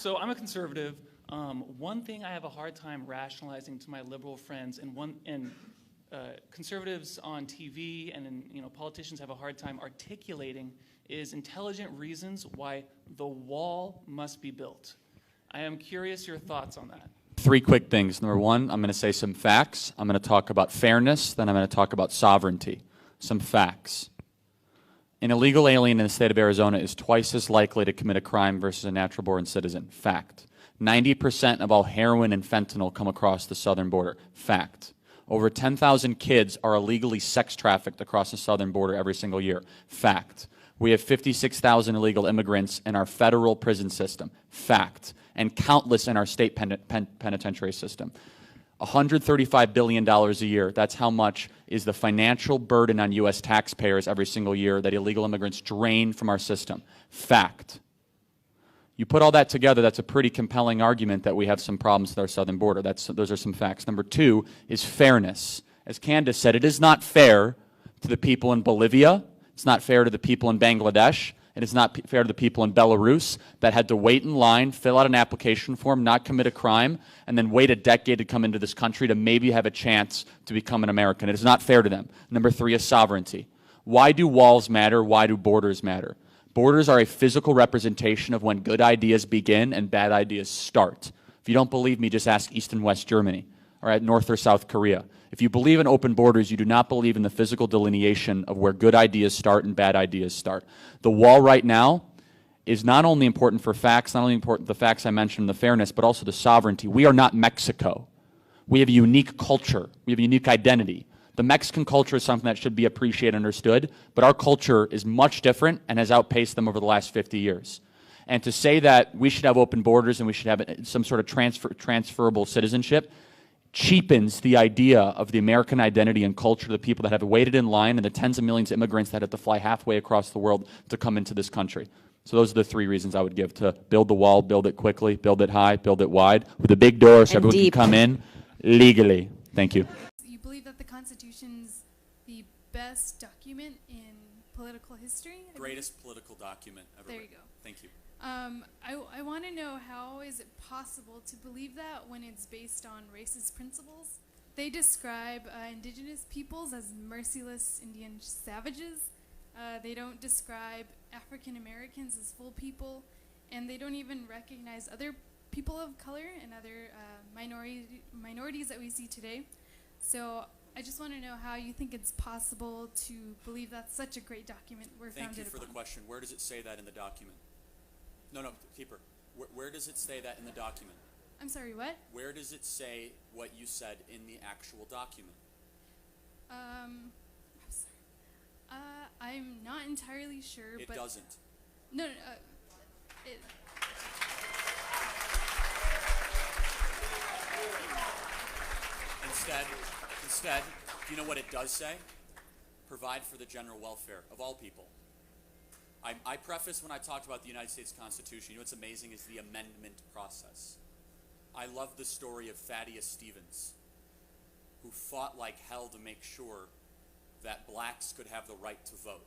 So I'm a conservative. One thing I have a hard time rationalizing to my liberal friends, and conservatives on TV and politicians have a hard time articulating, is intelligent reasons why the wall must be built. I am curious your thoughts on that. Three quick things. Number one, I'm going to say some facts. I'm going to talk about fairness. Then I'm going to talk about sovereignty. Some facts. An illegal alien in the state of Arizona is twice as likely to commit a crime versus a natural-born citizen. Fact. 90% of all heroin and fentanyl come across the southern border. Fact. Over 10,000 kids are illegally sex trafficked across the southern border every single year. Fact. We have 56,000 illegal immigrants in our federal prison system. Fact. And countless in our state penitentiary system. $135 billion a year. That's how much is the financial burden on U.S. taxpayers every single year that illegal immigrants drain from our system. Fact. You put all that together, that's a pretty compelling argument that we have some problems with our southern border. Those are some facts. Number two is fairness. As Candace said, it is not fair to the people in Bolivia. It's not fair to the people in Bangladesh. And it's not fair to the people in Belarus that had to wait in line, fill out an application form, not commit a crime, and then wait a decade to come into this country to maybe have a chance to become an American. It is not fair to them. Number three is sovereignty. Why do walls matter? Why do borders matter? Borders are a physical representation of when good ideas begin and bad ideas start. If you don't believe me, just ask East and West Germany, or at North or South Korea. If you believe in open borders, you do not believe in the physical delineation of where good ideas start and bad ideas start. The wall right now is not only important for facts, not only important the facts I mentioned, the fairness, but also the sovereignty. We are not Mexico. We have a unique culture. We have a unique identity. The Mexican culture is something that should be appreciated and understood, but our culture is much different and has outpaced them over the last 50 years. And to say that we should have open borders and we should have some sort of transferable citizenship cheapens the idea of the American identity and culture, the people that have waited in line and the tens of millions of immigrants that had to fly halfway across the world to come into this country. So those are the three reasons I would give: to build the wall, build it quickly, build it high, build it wide, with a big door so everyone can come in legally. Thank you. You believe that the Constitution's the best document in political history? Greatest political document ever There written. you go. Thank you. I want to know, how is it possible to believe that when it's based on racist principles? They describe indigenous peoples as merciless Indian savages. They don't describe African Americans as full people, and they don't even recognize other people of color and other minorities that we see today. So I just want to know how you think it's possible to believe that's such a great document we're founded upon. Thank you for the question. Where does it say that in the document? No, keeper. Where does it say that in the document? I'm sorry, what? Where does it say what you said in the actual document? I'm sorry. I'm not entirely sure, It but... doesn't. No, Instead, do you know what it does say? Provide for the general welfare of all people. I preface when I talked about the United States Constitution, you know what's amazing is the amendment process. I love the story of Thaddeus Stevens, who fought like hell to make sure that blacks could have the right to vote.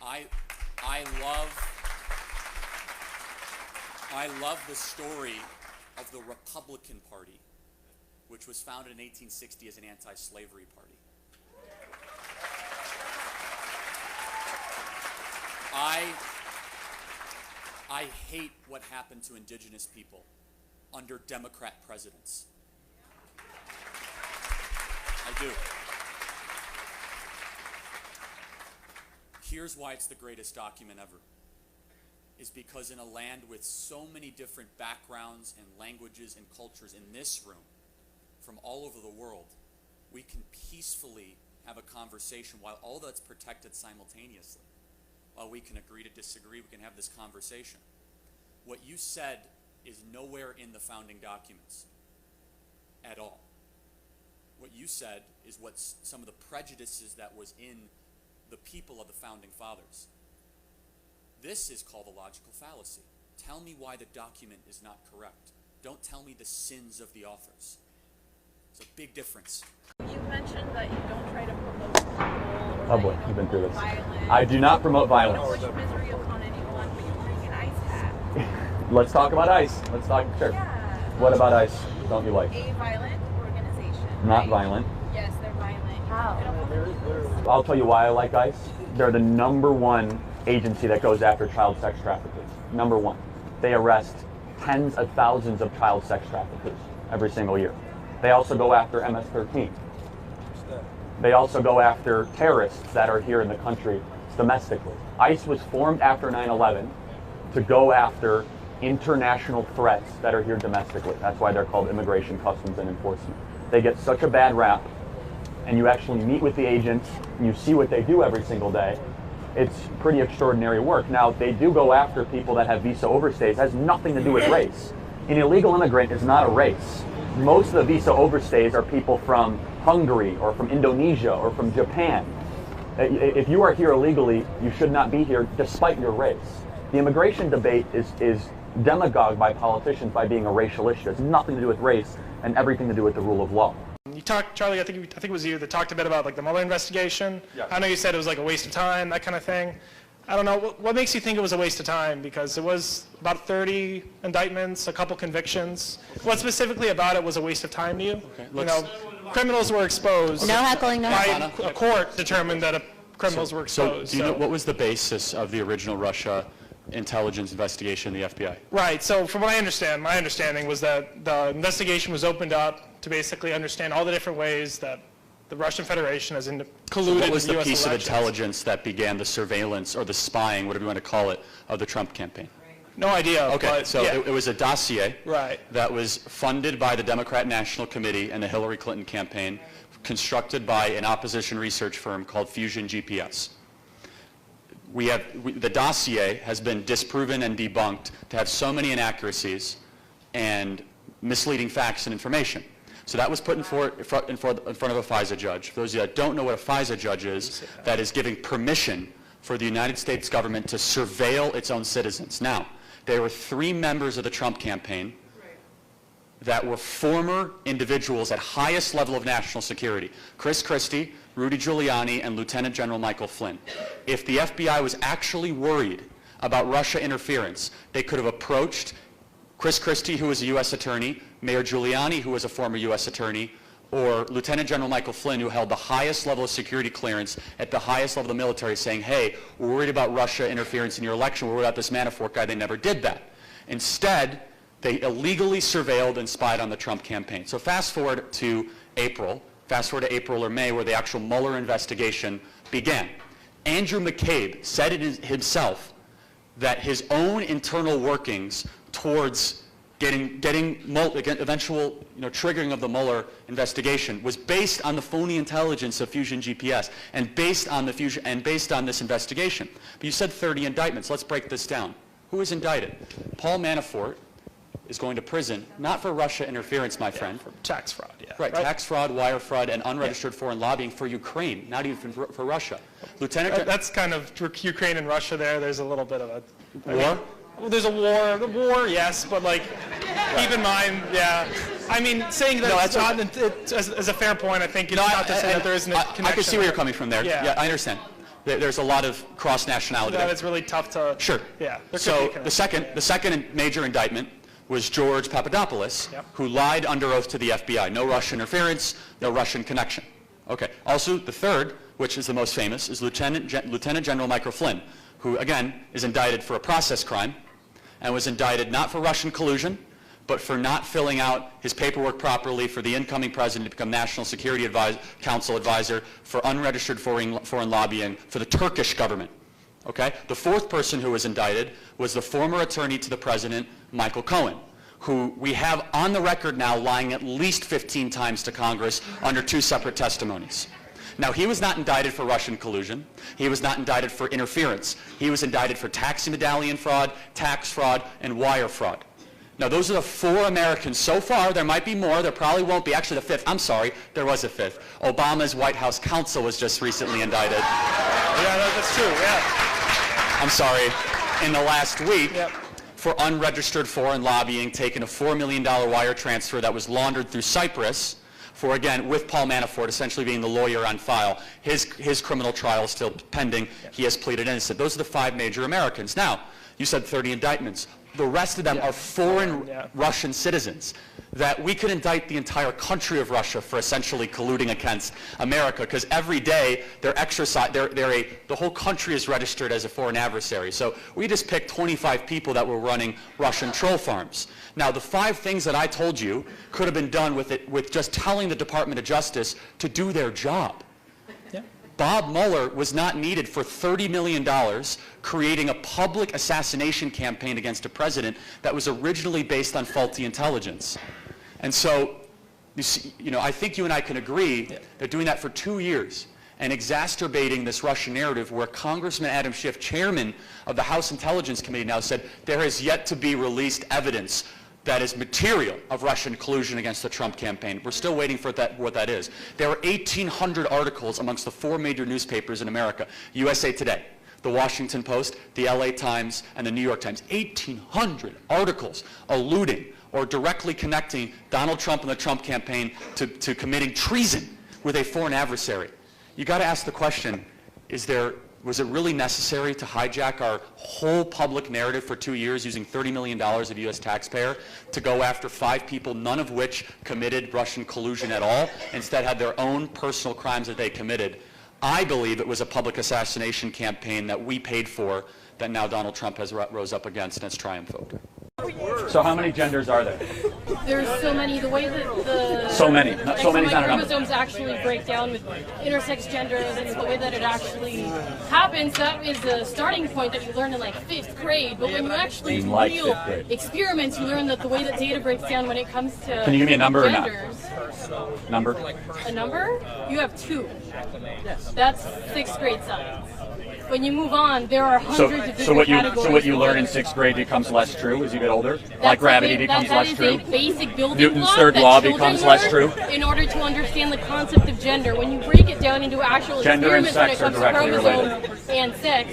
I love the story of the Republican Party, which was founded in 1860 as an anti-slavery party. I hate what happened to indigenous people under Democrat presidents. I do. Here's why it's the greatest document ever. Is because in a land with so many different backgrounds and languages and cultures in this room, from all over the world, we can peacefully have a conversation while all that's protected simultaneously. While we can agree to disagree, we can have this conversation. What you said is nowhere in the founding documents at all. What you said is what's some of the prejudices that was in the people of the founding fathers. This is called a logical fallacy. Tell me why the document is not correct. Don't tell me the sins of the authors. It's a big difference. You mentioned that you don't try to promote people. Oh boy, you've been through this. I do not promote violence. You don't wish misery upon anyone, but you're wearing an ice hat. Let's talk about ICE. Let's talk, sure. Yeah. What about ICE don't you like? A violent organization. Not right? violent. Yes, they're violent. How? I'll tell you why I like ICE. They're the #1 agency that goes after child sex traffickers. #1. They arrest tens of thousands of child sex traffickers every single year. They also go after MS-13. They also go after terrorists that are here in the country domestically. ICE was formed after 9/11 to go after international threats that are here domestically. That's why they're called Immigration, Customs, and Enforcement. They get such a bad rap, and you actually meet with the agents, and you see what they do every single day. It's pretty extraordinary work. Now, they do go after people that have visa overstays. It has nothing to do with race. An illegal immigrant is not a race. Most of the visa overstays are people from Hungary or from Indonesia or from Japan. If you are here illegally, you should not be here despite your race. The immigration debate is demagogued by politicians by being a racial issue. It has nothing to do with race and everything to do with the rule of law. You talked, Charlie, I think it was you that talked a bit about like the Mueller investigation. Yeah. I know you said it was like a waste of time, that kind of thing. I don't know, what makes you think it was a waste of time? Because it was about 30 indictments, a couple convictions. What specifically about it was a waste of time to you? Okay, You know, criminals were exposed. No heckling, no By a court determined that criminals were So exposed. do you know what was the basis of the original Russia intelligence investigation in the FBI? Right, so from what I understand, my understanding was that the investigation was opened up to basically understand all the different ways that the Russian Federation has colluded What was in the US piece of elections. intelligence that began the surveillance or the spying, whatever you want to call it, of the Trump campaign? No idea, Okay, but so yeah. it was a dossier Right. that was funded by the Democrat National Committee and the Hillary Clinton campaign, constructed by an opposition research firm called Fusion GPS. The dossier has been disproven and debunked to have so many inaccuracies and misleading facts and information. So that was put in front of a FISA judge. For those of you that don't know what a FISA judge is, that is giving permission for the United States government to surveil its own citizens. Now, there were 3 members of the Trump campaign that were former individuals at highest level of national security: Chris Christie, Rudy Giuliani, and Lieutenant General Michael Flynn. If the FBI was actually worried about Russia interference, they could have approached Chris Christie, who was a U.S. attorney, Mayor Giuliani, who was a former U.S. attorney, or Lieutenant General Michael Flynn, who held the highest level of security clearance at the highest level of the military, saying, hey, we're worried about Russia interference in your election, we're worried about this Manafort guy. They never did that. Instead, they illegally surveilled and spied on the Trump campaign. So fast forward to April or May, where the actual Mueller investigation began. Andrew McCabe said it himself that his own internal workings towards getting eventual triggering of the Mueller investigation was based on the phony intelligence of Fusion GPS and based on this investigation. But you said 30 indictments. Let's break this down. Who is indicted? Paul Manafort is going to prison, not for Russia interference, my friend. For tax fraud, yeah. Right, tax fraud, wire fraud, and unregistered foreign lobbying for Ukraine, not even for Russia. That's kind of Ukraine and Russia there. There's a little bit of a War? Well, there's a war. The war, yes, but like, keep in mind, yeah. I mean, saying that No, it's not as a fair point. I think not to say that there isn't a connection. I can see where you're coming from there. Yeah. I understand. There's a lot of cross-nationality That there. it's really tough to. Sure. Yeah. there could be So a the second major indictment was George Papadopoulos, Yep. who lied under oath to the FBI. No Russian interference, no Russian connection. Okay. Also, the third, which is the most famous, is Lieutenant General Michael Flynn, who, again, is indicted for a process crime and was indicted not for Russian collusion, but for not filling out his paperwork properly for the incoming president to become National Security Council advisor for unregistered foreign lobbying for the Turkish government. Okay? The fourth person who was indicted was the former attorney to the president, Michael Cohen, who we have on the record now lying at least 15 times to Congress under 2 separate testimonies. Now, he was not indicted for Russian collusion. He was not indicted for interference. He was indicted for taxi medallion fraud, tax fraud, and wire fraud. Now, those are the 4 Americans so far. There might be more. There probably won't be. Actually, the 5th. I'm sorry. There was a 5th. Obama's White House counsel was just recently indicted. Yeah, that's true. Yeah. I'm sorry. In the last week, Yep. for unregistered foreign lobbying, taking a $4 million wire transfer that was laundered through Cyprus, for, again, with Paul Manafort essentially being the lawyer on file. His criminal trial is still pending. He has pleaded innocent. Those are the 5 major Americans. Now, you said 30 indictments. the rest of them are foreign Yeah. Russian citizens, that we could indict the entire country of Russia for essentially colluding against America, because every day the whole country is registered as a foreign adversary. So we just picked 25 people that were running Russian troll farms. Now, the 5 things that I told you could have been done with just telling the Department of Justice to do their job. Bob Mueller was not needed for $30 million creating a public assassination campaign against a president that was originally based on faulty intelligence. And so, I think you and I can agree that doing that for 2 years and exacerbating this Russian narrative, where Congressman Adam Schiff, chairman of the House Intelligence Committee, now said there has yet to be released evidence that is material of Russian collusion against the Trump campaign. We're still waiting for what that is. There are 1,800 articles amongst the 4 major newspapers in America: USA Today, the Washington Post, the LA Times, and the New York Times. 1,800 articles alluding or directly connecting Donald Trump and the Trump campaign to committing treason with a foreign adversary. You got to ask the question, was it really necessary to hijack our whole public narrative for 2 years using $30 million of U.S. taxpayer to go after 5 people, none of which committed Russian collusion at all, instead had their own personal crimes that they committed? I believe it was a public assassination campaign that we paid for, that now Donald Trump has rose up against and has triumphed over. So how many genders are there? There's so many. The way that the So many. So many's not a number. chromosomes actually break down with intersex genders, and the way that it actually happens, that is the starting point that you learn in like 5th grade. But when you actually do Like real 5th grade. experiments, you learn that the way that data breaks down when it comes to Can you give me a number or not? genders. Number? A number? You have 2. That's 6th grade science. When you move on, there are hundreds of different categories. So what you learn in 6th grade becomes less true as you get older? That's Like gravity that becomes less true? That is a basic building Newton's block third that law children becomes less learn true? in order to understand the concept of gender. When you break it down into actual Gender and experiments when it sex are comes to directly chromosome and sex,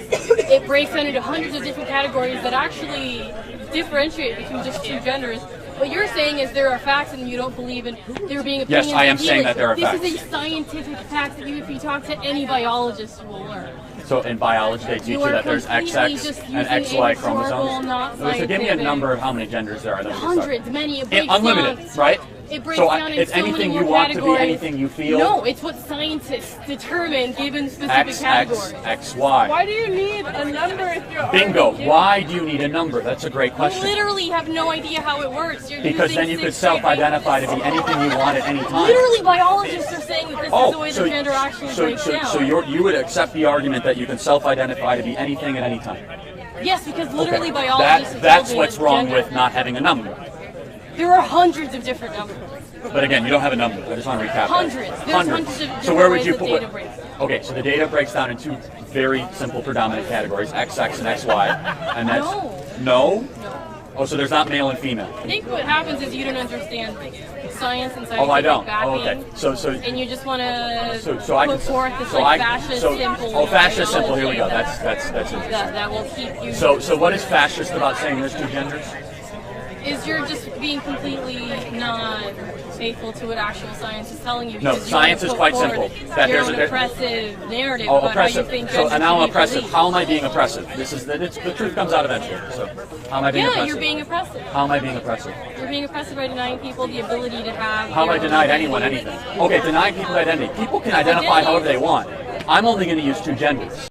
it breaks down into hundreds of different categories that actually differentiate between just 2 genders. What you're saying is there are facts and you don't believe in there being opinions. Yes, I am and saying that there are This facts. is a scientific fact that if you talk to any biologist, you will learn. So in biology, they teach you are that there's completely XX just and using XY a historical, chromosomes. not So give me a scientific. number of how many genders there are. That we Hundreds, many. It breaks unlimited, down, right? It breaks So down it's in so anything many you more want to be, categories. anything you feel. No, it's what scientists determine given specific XX, categories. XY. Why do you need a number if you're Bingo. already given- Why do you need a number? That's a great You question. literally have no idea how it works. You're Because using then you could 6th grade self-identify to be anything you want at any time. Literally, biologists are saying that this is the way so the gender actually breaks down. so you would accept the argument that you can self-identify to be anything at any time. Yes, because literally Okay. biologists have That's told me what's that wrong gender- with not having a number. There are hundreds of different numbers. But again, you don't have a number. I just want to recap. that. Hundreds. There's hundreds of different So where would ways you that put data breaks down. Okay, so the data breaks down in 2 very simple predominant categories, XX and XY. And that's No. No? Oh, so there's not male and female. I think what happens is you don't understand science and scientific Oh, I don't. backing. Oh, okay. So And you just want to so I can put forth this so like I fascist so simple. oh, fascist simple. Here we go. ideology That's interesting. that will keep you. So what is fascist about saying there's 2 genders? Is you're just being completely not faithful to what actual science is telling you. No, because you science wanna is put quite forward simple. That your there's own a- oppressive narrative Oh, about how you oppressive. think So gender and now I'm should be oppressive. believed. How am I being oppressive? This is the truth comes out eventually. So how am I being Yeah, oppressive? you're being oppressive. How am I being oppressive? You're being oppressive by denying people the ability to have. How have I their own denied identity. anyone anything? Okay, denying people identity. People can identify however they want. I'm only going to use 2 genders.